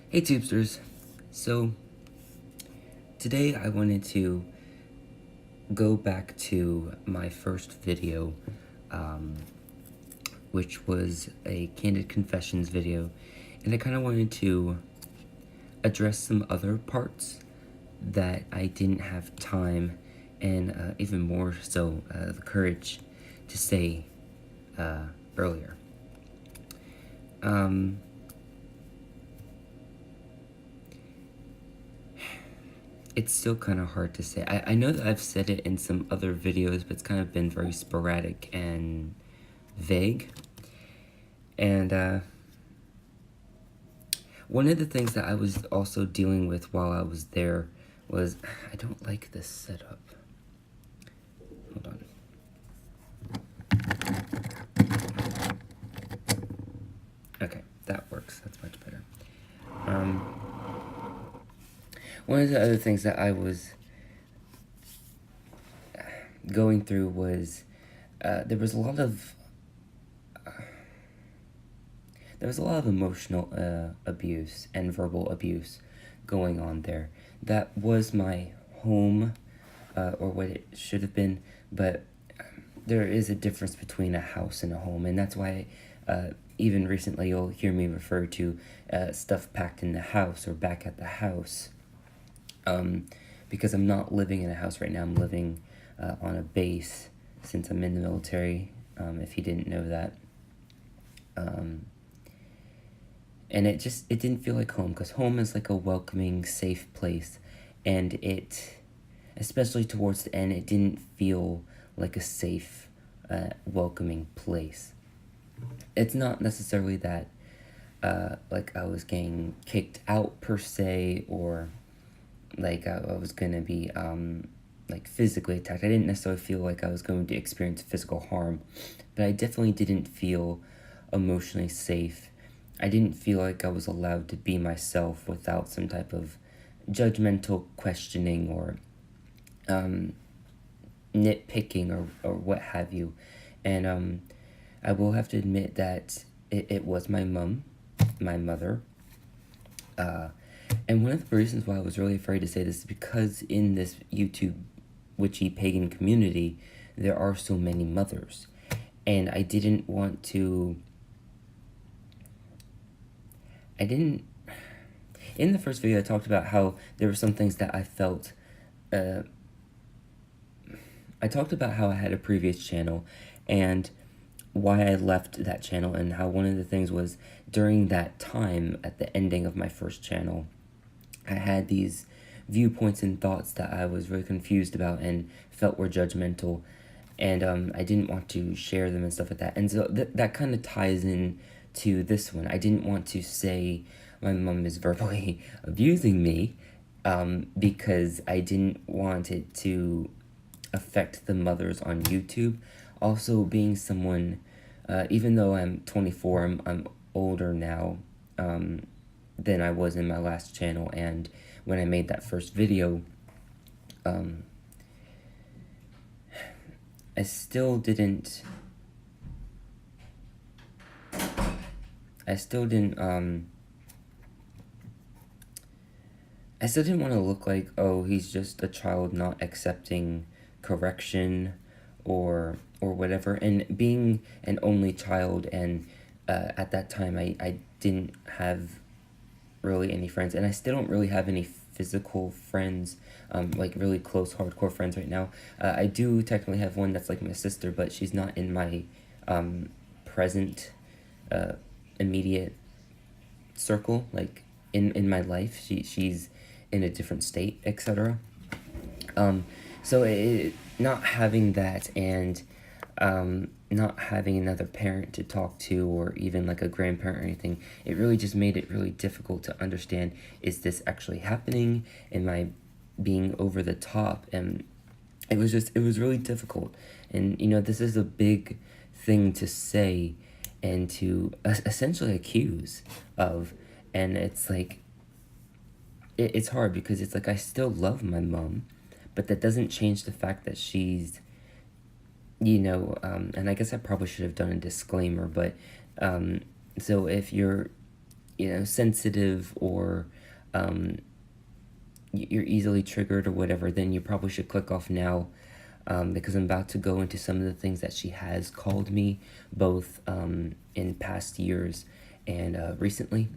Hey Tubesters, so today I wanted to go back to my first video, which was a Candid Confessions video, and I kind of wanted to address some other parts that I didn't have time and even more so the courage to say earlier. It's still kind of hard to say. I know that I've said it in some other videos, but it's kind of been very sporadic and vague. And one of the things that I was also dealing with while I was there was, I don't like this setup. Hold on. Okay, that works. That's much better. One of the other things that I was going through was there was a lot of emotional abuse and verbal abuse going on there. That was my home, or what it should have been, but there is a difference between a house and a home, and that's why even recently you'll hear me refer to stuff packed in the house or back at the house, because I'm not living in a house right now. I'm living on a base since I'm in the military, if you didn't know that. And it didn't feel like home, because home is like a welcoming, safe place, and especially towards the end, it didn't feel like a safe, welcoming place. It's not necessarily that, like I was getting kicked out per se, or like I was gonna be, like physically attacked. I didn't necessarily feel like I was going to experience physical harm, but I definitely didn't feel emotionally safe. I didn't feel like I was allowed to be myself without some type of judgmental questioning or nitpicking or what have you. And I will have to admit that it was my mother. And one of the reasons why I was really afraid to say this is because in this YouTube witchy pagan community, there are so many mothers. And I didn't want to... in the first video I talked about how there were some things that I felt, I talked about how I had a previous channel and why I left that channel, and how one of the things was during that time at the ending of my first channel, I had these viewpoints and thoughts that I was really confused about and felt were judgmental, and I didn't want to share them and stuff like that. And so that kind of ties in to this one. I didn't want to say my mom is verbally abusing me, because I didn't want it to affect the mothers on YouTube. Also, being someone, even though I'm 24, I'm older now than I was in my last channel, and when I made that first video, I still didn't want to look like, oh, he's just a child not accepting correction or whatever. And being an only child, and at that time I didn't have really any friends, and I still don't really have any physical friends, like really close hardcore friends right now. I do technically have one that's like my sister, but she's not in my present immediate circle, like in my life. She's in a different state, etc. So not having that, and not having another parent to talk to, or even like a grandparent or anything, it really just made it really difficult to understand, is this actually happening? Am I being over the top? And it was really difficult. And you know, this is a big thing to say and to essentially accuse of, and it's like, it's hard, because it's like I still love my mom, but that doesn't change the fact that she's, you know, and I guess I probably should have done a disclaimer, but so if you're sensitive, or you're easily triggered or whatever, then you probably should click off now, because I'm about to go into some of the things that she has called me, both in past years and recently.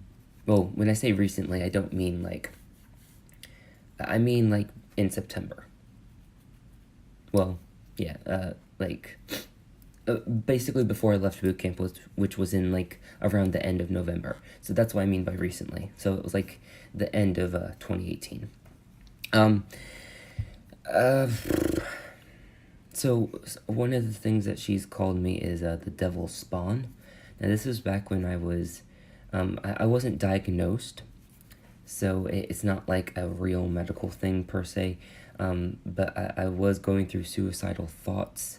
Well, when I say recently, I don't mean I mean in September. Well, yeah, basically before I left boot camp, which was in around the end of November. So that's what I mean by recently. So it was the end of 2018. So one of the things that she's called me is the devil's spawn. Now this is back when I was, I wasn't diagnosed, so it's not like a real medical thing per se, but I was going through suicidal thoughts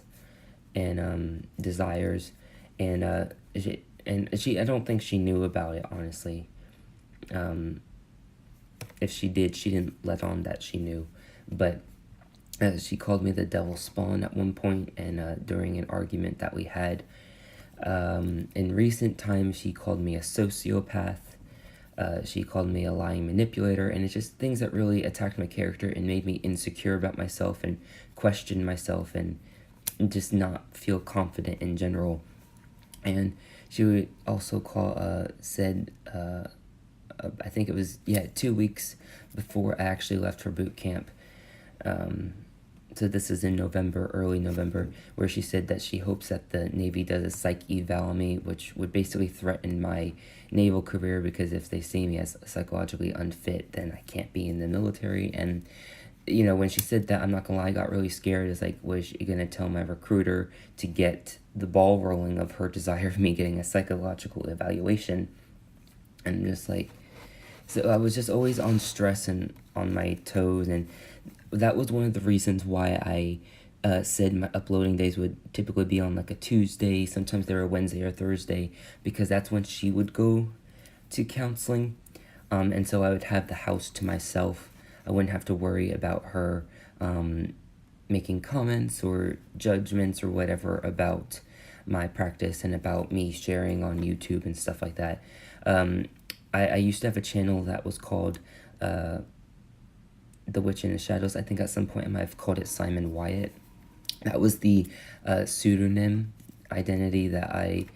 and desires, and I don't think she knew about it, honestly. If she did, she didn't let on that she knew, but she called me the devil's spawn at one point, and during an argument that we had. In recent times, she called me a sociopath. She called me a lying manipulator, and it's just things that really attacked my character and made me insecure about myself and question myself and just not feel confident in general. And she would also said, I think it was, 2 weeks before I actually left for boot camp. So this is in November, early November, where she said that she hopes that the Navy does a psych eval on me, which would basically threaten my naval career, because if they see me as psychologically unfit, then I can't be in the military. And, when she said that, I'm not gonna lie, I got really scared. It's was she gonna tell my recruiter to get the ball rolling of her desire of me getting a psychological evaluation? And just so I was just always on stress and on my toes, and that was one of the reasons why I said my uploading days would typically be on a Tuesday. Sometimes they were Wednesday or Thursday, because that's when she would go to counseling. And so I would have the house to myself. I wouldn't have to worry about her making comments or judgments or whatever about my practice and about me sharing on YouTube and stuff like that. I used to have a channel that was called The Witch in the Shadows. I think at some point I might have called it Simon Wyatt. That was the pseudonym identity that I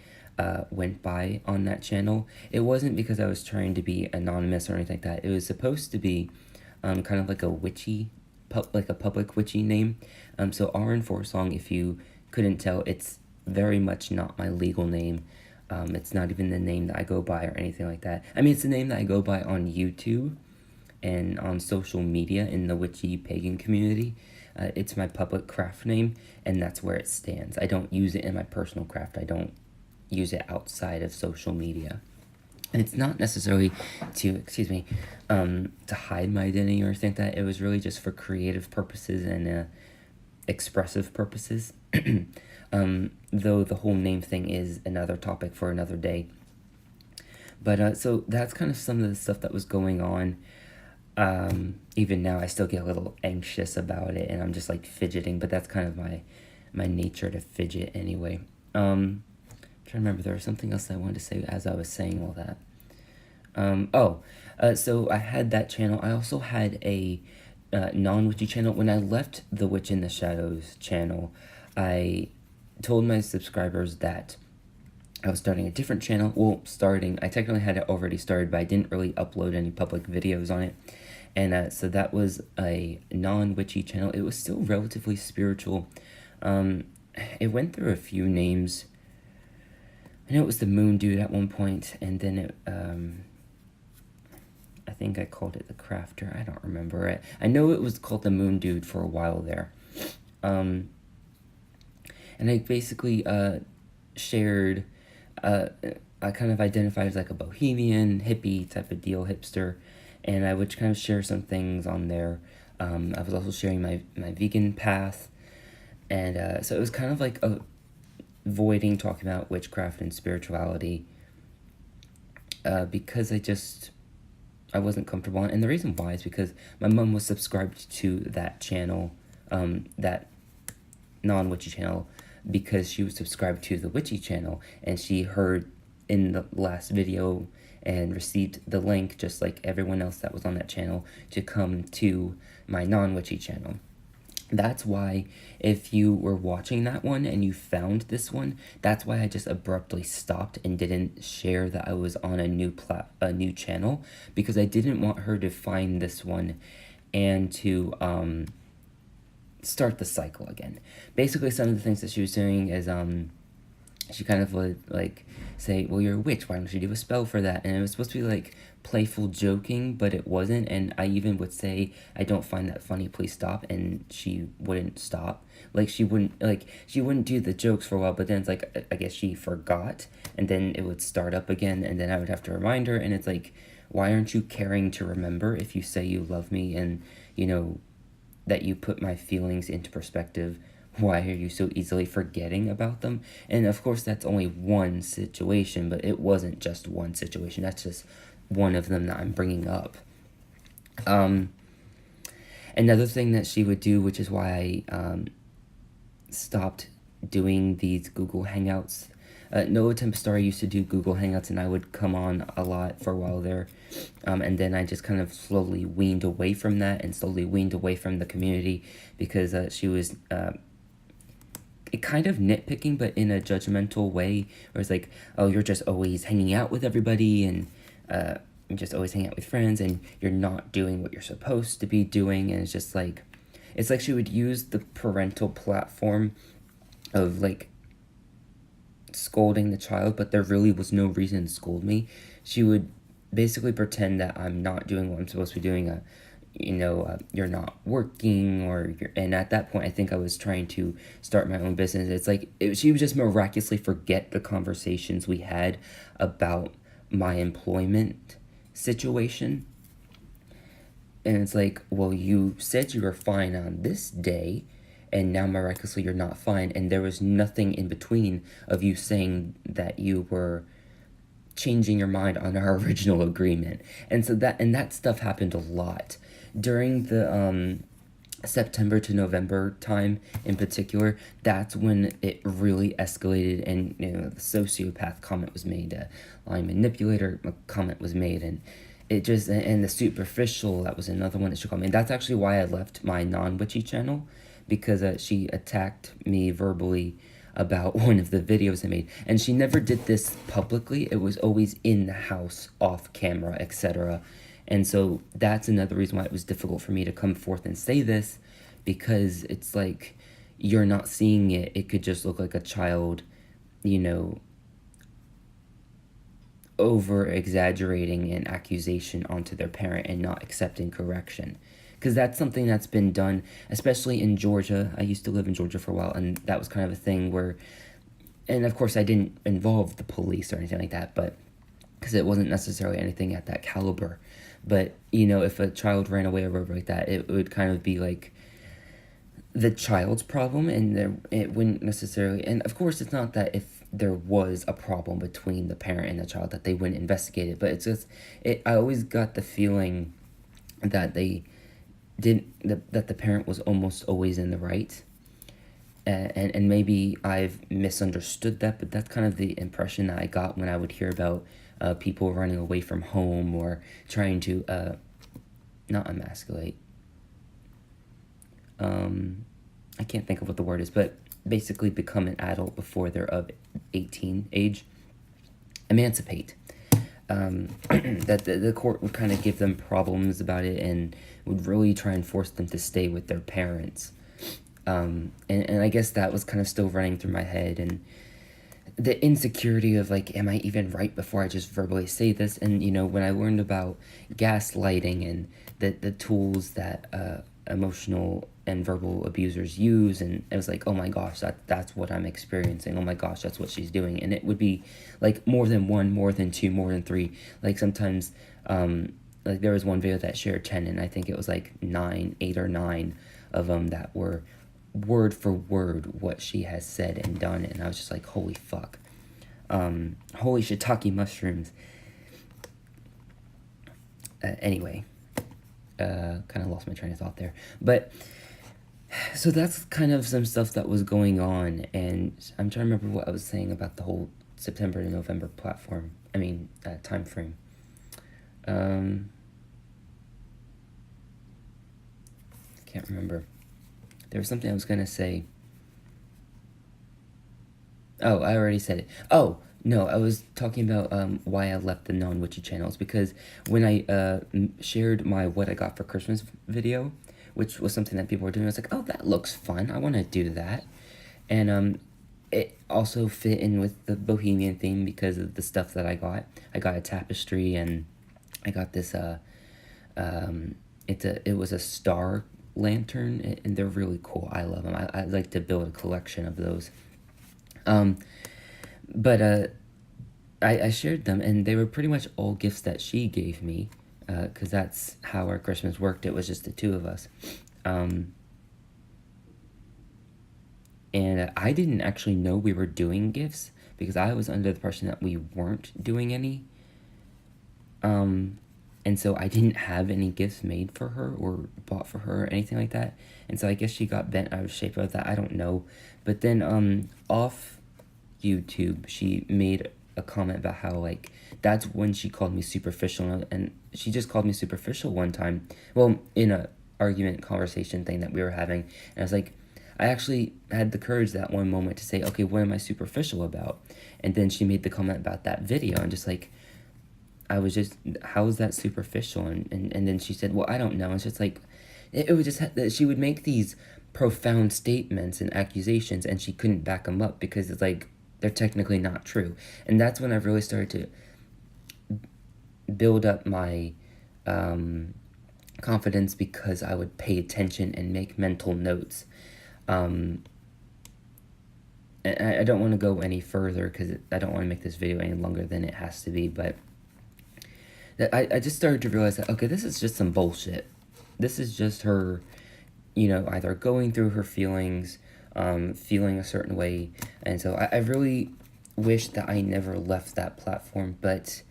went by on that channel. It wasn't because I was trying to be anonymous or anything like that. It was supposed to be kind of like a witchy, like a public witchy name. So arenforestsong, if you couldn't tell, it's very much not my legal name. It's not even the name that I go by or anything like that. I mean, it's the name that I go by on YouTube and on social media in the witchy pagan community. It's my public craft name, and that's where it stands. I don't use it in my personal craft. I don't use it outside of social media. And it's not necessarily to hide my identity or anything like that. It was really just for creative purposes and expressive purposes. Though the whole name thing is another topic for another day. But so that's kind of some of the stuff that was going on. Even now I still get a little anxious about it, and I'm just fidgeting, but that's kind of my nature to fidget anyway. I'm trying to remember, there was something else I wanted to say as I was saying all that. So I had that channel. I also had a non-witchy channel. When I left the Witch in the Shadows channel, I told my subscribers that I was starting a different channel. Well, I technically had it already started, but I didn't really upload any public videos on it. And so that was a non-witchy channel. It was still relatively spiritual. It went through a few names. I know it was the Moon Dude at one point, and then it, I think I called it the Crafter. I don't remember it. I know it was called the Moon Dude for a while there. And I basically shared, I kind of identified as a bohemian, hippie type of deal, hipster, and I would kind of share some things on there. I was also sharing my vegan path, and so it was kind of avoiding talking about witchcraft and spirituality, because I wasn't comfortable. And the reason why is because my mom was subscribed to that channel, that non-witchy channel, because she was subscribed to the witchy channel, and she heard in the last video and received the link, just like everyone else that was on that channel, to come to my non-witchy channel. That's why, if you were watching that one and you found this one, that's why I just abruptly stopped and didn't share that I was on a new channel, because I didn't want her to find this one and to start the cycle again. Basically, some of the things that she was doing is she kind of would like say, well, you're a witch, why don't you do a spell for that? And it was supposed to be like playful joking, but it wasn't. And I even would say, I don't find that funny, please stop, and she wouldn't stop. Like she wouldn't do the jokes for a while, but then it's like, I guess she forgot, and then it would start up again, and then I would have to remind her. And it's like, why aren't you caring to remember if you say you love me and that you put my feelings into perspective? Why are you so easily forgetting about them? And of course, that's only one situation, but it wasn't just one situation. That's just one of them that I'm bringing up. Another thing that she would do, which is why I stopped doing these Google Hangouts. Noah Tempestar used to do Google Hangouts, and I would come on a lot for a while there. And then I just kind of slowly weaned away from that and slowly weaned away from the community, because she was kind of nitpicking, but in a judgmental way, where it's like, oh, you're just always hanging out with everybody, and you're just always hanging out with friends, and you're not doing what you're supposed to be doing. And it's like she would use the parental platform of like scolding the child, but there really was no reason to scold me. She would basically pretend that I'm not doing what I'm supposed to be doing. You're not working, and at that point, I think I was trying to start my own business. It's like, she would just miraculously forget the conversations we had about my employment situation. And it's like, well, you said you were fine on this day, and now miraculously you're not fine, and there was nothing in between of you saying that you were changing your mind on our original agreement. And so that stuff happened a lot during the September to November time in particular. That's when it really escalated, and the sociopath comment was made, line manipulator comment was made, and it just, and the superficial, that was another one that she called me. And that's actually why I left my non-witchy channel, because she attacked me verbally about one of the videos I made. And she never did this publicly. It was always in the house, off camera, etc. And so that's another reason why it was difficult for me to come forth and say this, because it's like, you're not seeing it. It could just look like a child, over exaggerating an accusation onto their parent and not accepting correction. Because that's something that's been done, especially in Georgia. I used to live in Georgia for a while, and that was kind of a thing where, and of course I didn't involve the police or anything like that, but because it wasn't necessarily anything at that caliber. But, if a child ran away or whatever like that, it would kind of be like the child's problem, and it wouldn't necessarily, and of course it's not that if there was a problem between the parent and the child that they wouldn't investigate it, but it's just, I always got the feeling that that the parent was almost always in the right. And maybe I've misunderstood that, but that's kind of the impression that I got when I would hear about people running away from home, or trying to not emasculate. I can't think of what the word is, but basically become an adult before they're of 18 age. Emancipate. That the court would kind of give them problems about it, and would really try and force them to stay with their parents. And I guess that was kind of still running through my head, and the insecurity of like, am I even right before I just verbally say this? And when I learned about gaslighting and the tools that emotional and verbal abusers use, and it was like, oh my gosh, that's what I'm experiencing. Oh my gosh, that's what she's doing. And it would be like more than one, more than two, more than three. Like sometimes like there was one video that shared 10, and I think it was like 8 or 9 of them that were word for word what she has said and done. And I was just like, holy fuck. Holy shiitake mushrooms. Anyway, kind of lost my train of thought there, but so that's kind of some stuff that was going on. And I'm trying to remember what I was saying about the whole September to November time frame. Um, can't remember. There was something I was gonna say. Oh, I already said it. Oh, no, I was talking about why I left the non-witchy channels, because when I shared my what I got for Christmas video, which was something that people were doing, I was like, oh, that looks fun. I want to do that. And it also fit in with the bohemian theme because of the stuff that I got. I got a tapestry, and I got this it was a star lantern, and they're really cool. I love them. I'd like to build a collection of those. Um, but I shared them, and they were pretty much all gifts that she gave me, because that's how our Christmas worked. It was just the two of us. And I didn't actually know we were doing gifts, because I was under the impression that we weren't doing any. And so I didn't have any gifts made for her or bought for her or anything like that. And so I guess she got bent out of shape about that. I don't know. But then off YouTube, she made a comment about how, like, that's when she called me superficial. And she just called me superficial one time. Well, in a argument conversation thing that we were having. And I was like, I actually had the courage that one moment to say, okay, what am I superficial about? And then she made the comment about that video, and just like, I was just, how is that superficial? And then she said, well, I don't know. It's just like, it would just, she would make these profound statements and accusations, and she couldn't back them up because it's like, they're technically not true. And that's when I really started to build up my confidence, because I would pay attention and make mental notes. And I don't want to go any further because I don't want to make this video any longer than it has to be, but I just started to realize that, okay, this is just some bullshit. This is just her, either going through her feelings, feeling a certain way. And so I really wish that I never left that platform, but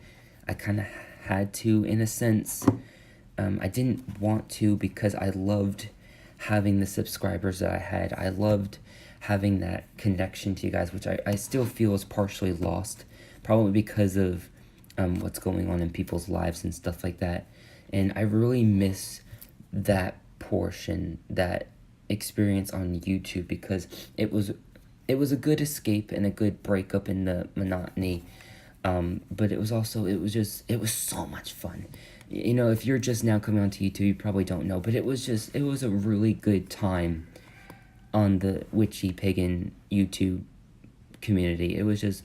I kind of had to, in a sense. I didn't want to, because I loved having the subscribers that I had. I loved having that connection to you guys, which I still feel is partially lost, probably because of what's going on in people's lives and stuff like that. And I really miss that portion, that experience on YouTube, because it was a good escape and a good breakup in the monotony. But it was also, it was so much fun. If you're just now coming onto YouTube, you probably don't know, but it was a really good time on the witchy pagan YouTube community. It was just,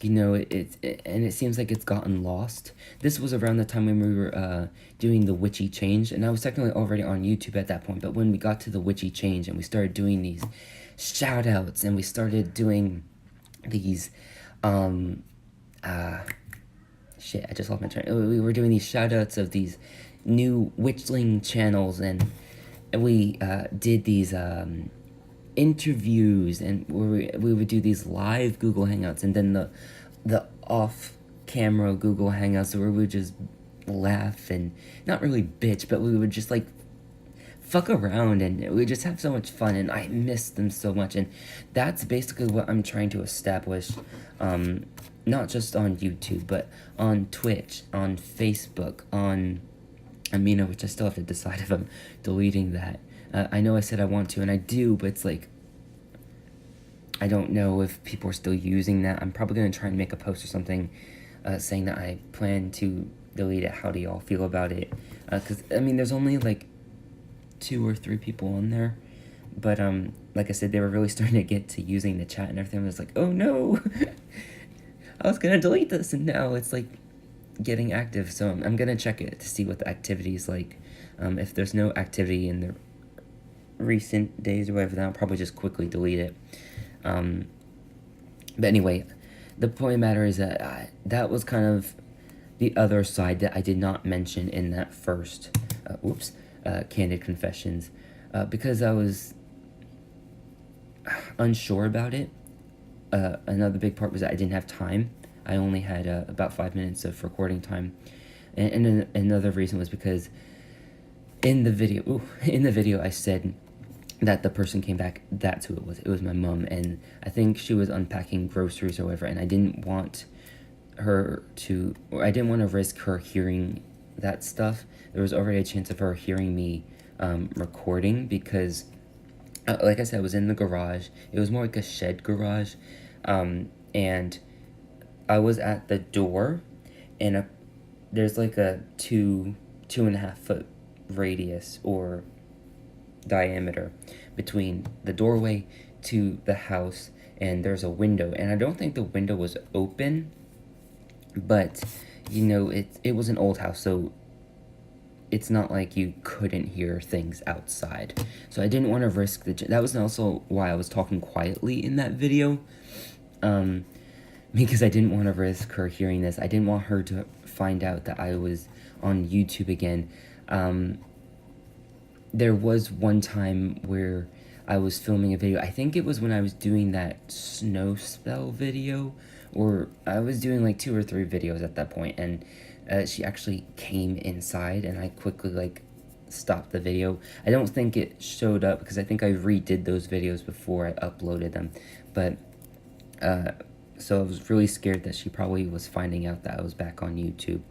and it seems like it's gotten lost. This was around the time when we were doing the witchy change, and I was technically already on YouTube at that point, but when we got to the witchy change and we started doing these shout outs, and we started doing these shit, I just lost my train. We were doing these shout outs of these new witchling channels, and we did these interviews, and we would do these live Google Hangouts, and then the off-camera Google Hangouts where we would just laugh and not really bitch, but we would just like fuck around, and we just have so much fun, and I miss them so much. And that's basically what I'm trying to establish, not just on YouTube, but on Twitch, on Facebook, on Amino, which I still have to decide if I'm deleting that. I know I said I want to, and I do, but it's like, I don't know if people are still using that. I'm probably going to try and make a post or something saying that I plan to delete it. How do y'all feel about it? Because, there's only like 2 or 3 people on there. But, like I said, they were really starting to get to using the chat and everything. I was like, oh no! I was going to delete this, and now it's like getting active. So I'm going to check it to see what the activity is like. If there's no activity in the recent days or whatever, then I'll probably just quickly delete it. But anyway, the point of the matter is that that was kind of the other side that I did not mention in that first, Candid Confessions, because I was unsure about it. Another big part was that I didn't have time. I only had about 5 minutes of recording time. And another reason was because in the video I said that the person came back, that's who it was. It was my mom, and I think she was unpacking groceries or whatever, and I didn't want her to, or I didn't want to risk her hearing that stuff. There was already a chance of her hearing me recording because, like I said, I was in the garage. It was more like a shed garage, and I was at the door, and there's like a 2.5 foot radius or diameter between the doorway to the house, and there's a window, and I don't think the window was open, but it was an old house, so it's not like you couldn't hear things outside. So I didn't want to risk that was also why I was talking quietly in that video, because I didn't want to risk her hearing this. I didn't want her to find out that I was on YouTube again. There was one time where I was filming a video. I think it was when I was doing that snow spell video, or I was doing like 2 or 3 videos at that point, and she actually came inside, and I quickly stopped the video. I don't think it showed up because I think I redid those videos before I uploaded them, but so I was really scared that she probably was finding out that I was back on YouTube,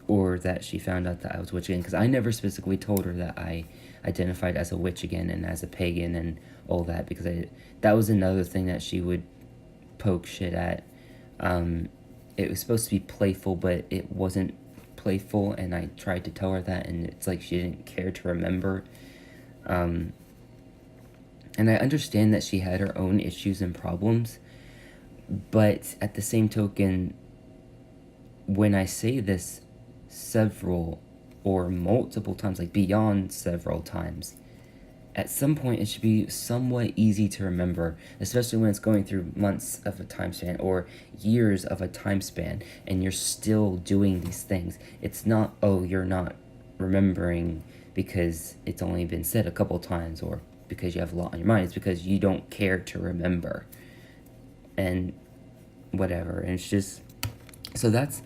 or that she found out that I was witch again, because I never specifically told her that I identified as a witch again and as a pagan and all that, because that was another thing that she would poke shit at. It was supposed to be playful, but it wasn't playful, and I tried to tell her that, and it's like she didn't care to remember. And I understand that she had her own issues and problems, but at the same token, when I say this several or multiple times, like beyond several times, at some point it should be somewhat easy to remember, especially when it's going through months of a time span or years of a time span, and you're still doing these things. It's not, oh, you're not remembering because it's only been said a couple times, or because you have a lot on your mind. It's because you don't care to remember, and whatever. And it's just, so that's,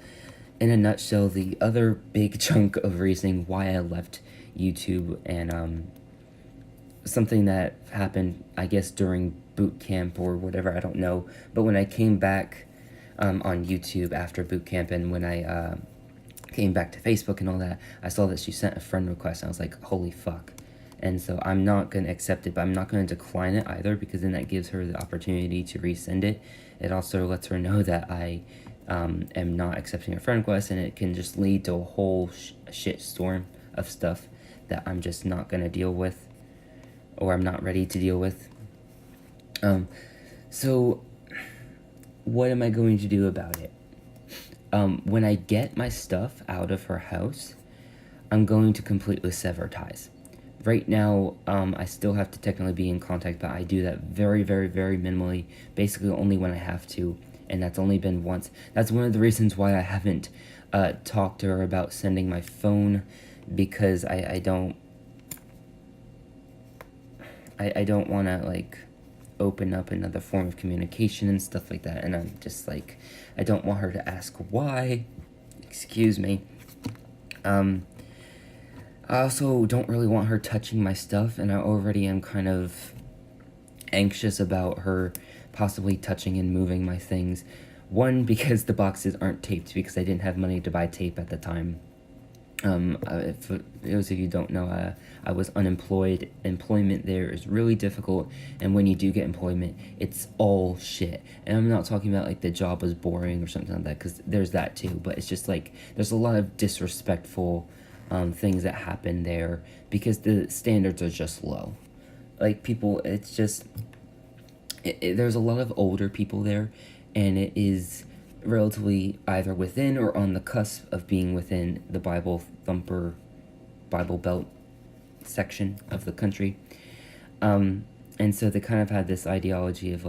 in a nutshell, the other big chunk of reasoning why I left YouTube, and something that happened, I guess, during boot camp or whatever, I don't know. But when I came back on YouTube after boot camp, and when I came back to Facebook and all that, I saw that she sent a friend request, and I was like, holy fuck. And so I'm not going to accept it, but I'm not going to decline it either, because then that gives her the opportunity to resend it. It also lets her know that I am not accepting her friend request, and it can just lead to a whole shit storm of stuff that I'm just not going to deal with, or I'm not ready to deal with. So what am I going to do about it? When I get my stuff out of her house, I'm going to completely sever ties. Right now, I still have to technically be in contact, but I do that very, very, very minimally, basically only when I have to, and that's only been once. That's one of the reasons why I haven't talked to her about sending my phone, because I don't want to, open up another form of communication and stuff like that, and I'm just I don't want her to ask why. Excuse me. I also don't really want her touching my stuff, and I already am kind of anxious about her possibly touching and moving my things. One, because the boxes aren't taped, because I didn't have money to buy tape at the time. For those of you who don't know, I was unemployed. Employment there is really difficult, and when you do get employment, it's all shit. And I'm not talking about the job was boring or something like that, because there's that too, but it's just there's a lot of disrespectful things that happen there, because the standards are just low. People, it's just, there's a lot of older people there, and it is relatively either within or on the cusp of being within the Bible thumper, Bible Belt section of the country. And so they kind of had this ideology of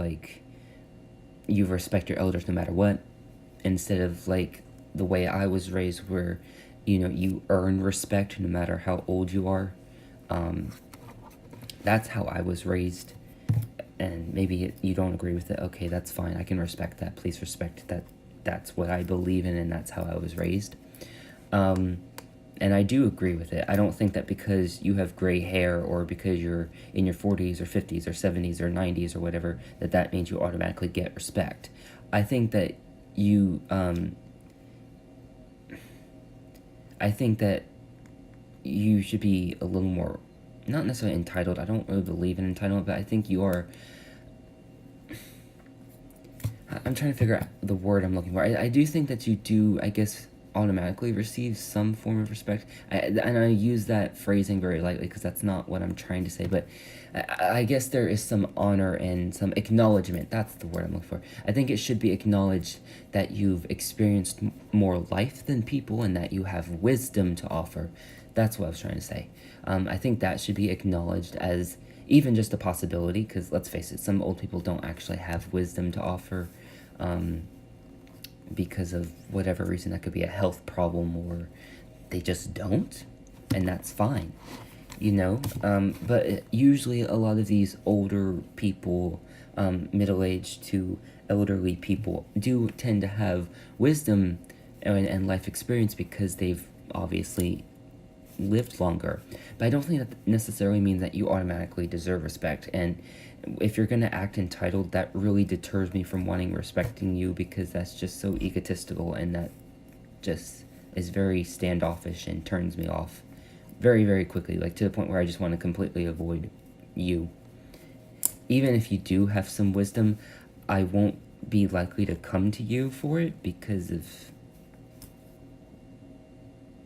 you respect your elders no matter what, instead of the way I was raised, where you earn respect no matter how old you are. That's how I was raised, and maybe you don't agree with it. Okay, that's fine. I can respect that. Please respect that. That's what I believe in, and that's how I was raised. And I do agree with it. I don't think that because you have gray hair, or because you're in your 40s or 50s or 70s or 90s or whatever, that means you automatically get respect. I think that you, I think that you should be a little more, not necessarily entitled. I don't really believe in entitlement, but I think you are. I'm trying to figure out the word I'm looking for. I do think that you do, I guess, automatically receive some form of respect. And I use that phrasing very lightly because that's not what I'm trying to say. But I guess there is some honor and some acknowledgement. That's the word I'm looking for. I think it should be acknowledged that you've experienced more life than people and that you have wisdom to offer. That's what I was trying to say. I think that should be acknowledged as even just a possibility, because let's face it, some old people don't actually have wisdom to offer because of whatever reason. That could be a health problem, or they just don't, and that's fine, but usually a lot of these older people, middle-aged to elderly people, do tend to have wisdom and life experience because they've obviously lived longer. But I don't think that necessarily means that you automatically deserve respect. And if you're going to act entitled, that really deters me from respecting you, because that's just so egotistical, and that just is very standoffish and turns me off very, very quickly, like to the point where I just want to completely avoid you. Even if you do have some wisdom, I won't be likely to come to you for it because of...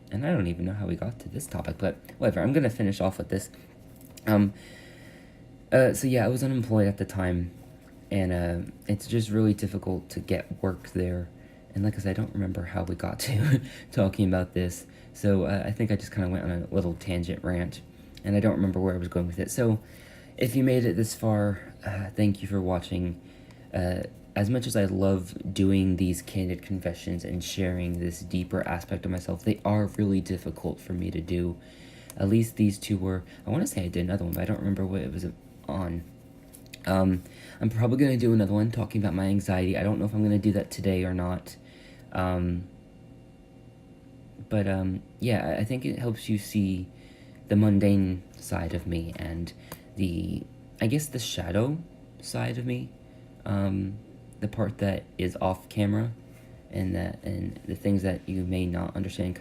And I don't even know how we got to this topic, but whatever. I'm going to finish off with this. So yeah, I was unemployed at the time, and it's just really difficult to get work there. And like I said, I don't remember how we got to talking about this. So I think I just kind of went on a little tangent rant, and I don't remember where I was going with it. So if you made it this far, thank you for watching. As much as I love doing these candid confessions and sharing this deeper aspect of myself, they are really difficult for me to do. At least these two were. I want to say I did another one, but I don't remember what it was on. I'm probably going to do another one talking about my anxiety. I don't know if I'm going to do that today or not. Yeah, I think it helps you see the mundane side of me and I guess the shadow side of me. The part that is off camera, and the things that you may not understand.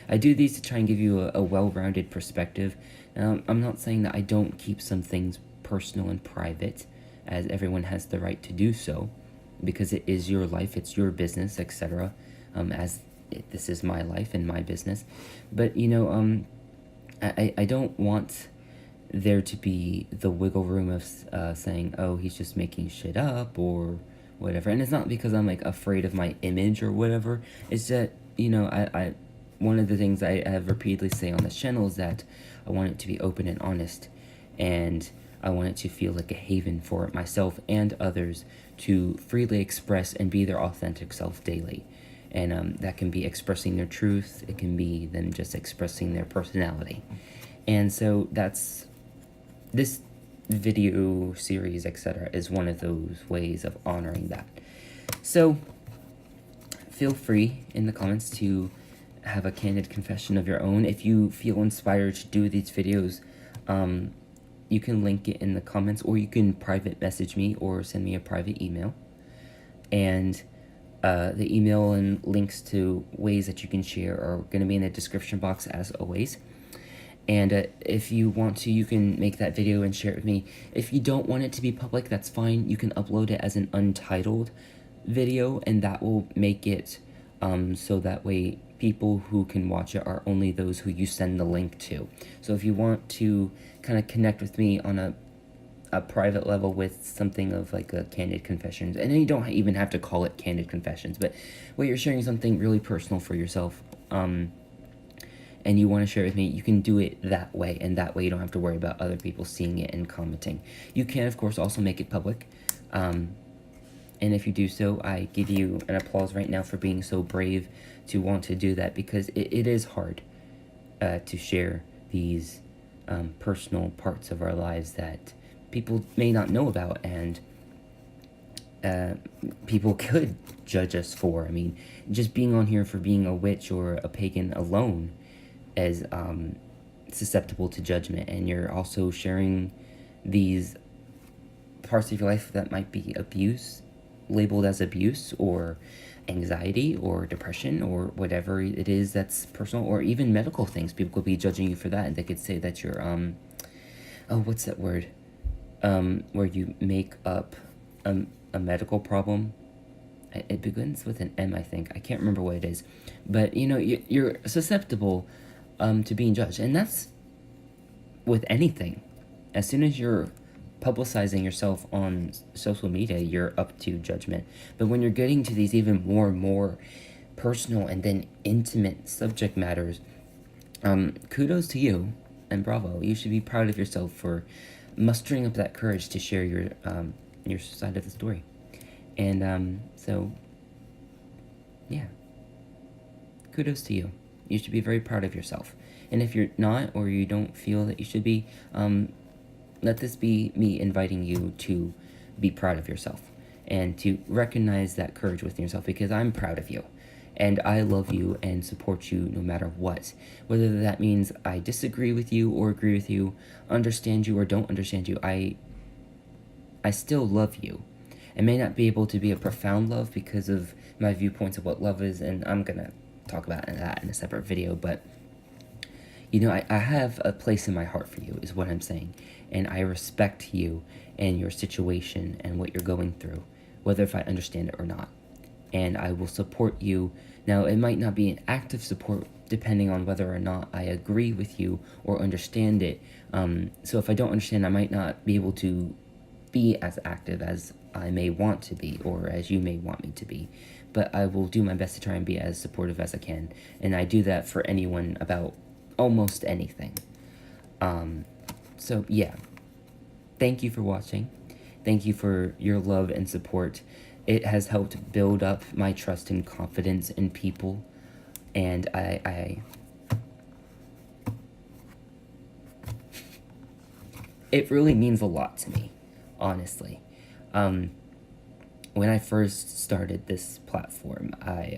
I do these to try and give you a well-rounded perspective. I'm not saying that I don't keep some things personal and private, as everyone has the right to do so, because it is your life, it's your business, etc. This is my life and my business. But I don't want there to be the wiggle room of saying, oh, he's just making shit up or whatever. And it's not because I'm like afraid of my image or whatever. It's that, I one of the things I have repeatedly say on this channel is that I want it to be open and honest, and I want it to feel like a haven for myself and others to freely express and be their authentic self daily. And that can be expressing their truth, it can be them just expressing their personality. And so this video series, etc., is one of those ways of honoring that. So feel free in the comments to have a candid confession of your own. If you feel inspired to do these videos, you can link it in the comments, or you can private message me or send me a private email. And the email and links to ways that you can share are going to be in the description box as always. And if you want to, you can make that video and share it with me. If you don't want it to be public, that's fine. You can upload it as an untitled video, and that will make it so that way people who can watch it are only those who you send the link to. So if you want to kind of connect with me on a private level with something of like a candid confessions, and you don't even have to call it candid confessions, but where you're sharing something really personal for yourself, and you want to share it with me, you can do it that way, and that way you don't have to worry about other people seeing it and commenting. You can, of course, also make it public, and if you do so, I give you an applause right now for being so brave to want to do that, because it is hard to share these personal parts of our lives that people may not know about, and people could judge us for. I mean, just being on here for being a witch or a pagan alone is susceptible to judgment, and you're also sharing these parts of your life that might be labeled as abuse, or anxiety or depression or whatever it is that's personal, or even medical things. People could be judging you for that, and they could say that you're oh, what's that word, where you make up a medical problem. It begins with an M, I think. I can't remember what it is, but you know, you're susceptible to being judged, and that's with anything. As soon as you're publicizing yourself on social media, you're up to judgment. But when you're getting to these even more and more personal and then intimate subject matters, kudos to you and bravo. You should be proud of yourself for mustering up that courage to share your side of the story. And so, yeah, kudos to you. You should be very proud of yourself. And if you're not, or you don't feel that you should be, let this be me inviting you to be proud of yourself and to recognize that courage within yourself, because I'm proud of you and I love you and support you no matter what. Whether that means I disagree with you or agree with you, understand you or don't understand you, I still love you. I may not be able to be a profound love because of my viewpoints of what love is, and I'm gonna talk about that in a separate video, but you know, I have a place in my heart for you, is what I'm saying. And I respect you and your situation and what you're going through, whether if I understand it or not. And I will support you. Now, it might not be an active support depending on whether or not I agree with you or understand it. So if I don't understand, I might not be able to be as active as I may want to be, or as you may want me to be. But I will do my best to try and be as supportive as I can. And I do that for anyone about almost anything. So yeah, thank you for watching. Thank you for your love and support. It has helped build up my trust and confidence in people, and it really means a lot to me, honestly. When I first started this platform, I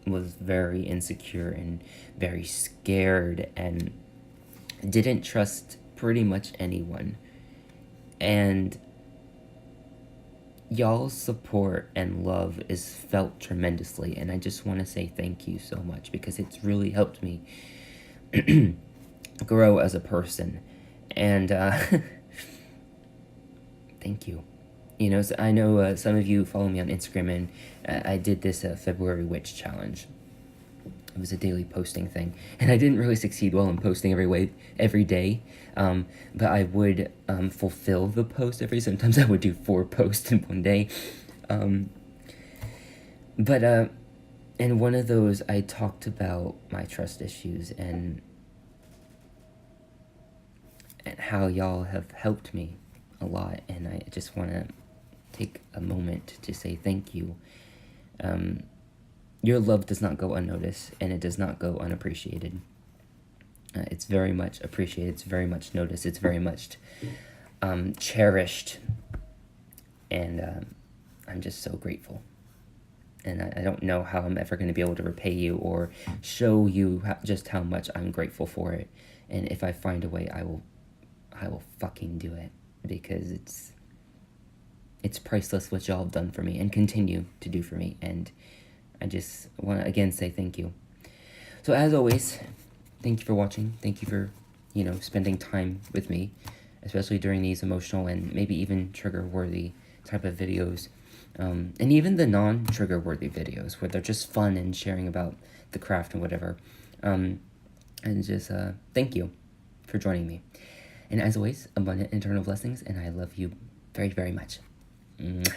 was very insecure and very scared and didn't trust pretty much anyone. And y'all's support and love is felt tremendously, and I just want to say thank you so much, because it's really helped me grow as a person. And thank you. You know, so I know some of you follow me on Instagram, and I did this February Witch Challenge. It was a daily posting thing, and I didn't really succeed well in posting every day, but I would fulfill the post sometimes I would do 4 posts in one day, but in one of those I talked about my trust issues and how y'all have helped me a lot, and I just want to take a moment to say thank you. Your love does not go unnoticed, and it does not go unappreciated. It's very much appreciated, it's very much noticed, it's very much cherished, and I'm just so grateful. And I don't know how I'm ever going to be able to repay you or show you just how much I'm grateful for it. And if I find a way, I will fucking do it, because it's priceless what y'all have done for me and continue to do for me, and I just want to again say thank you. So as always, thank you for watching. Thank you for, you know, spending time with me, especially during these emotional and maybe even trigger-worthy type of videos, and even the non-trigger-worthy videos where they're just fun and sharing about the craft and whatever. And just thank you for joining me. And as always, abundant internal blessings, and I love you very, very much. Mwah.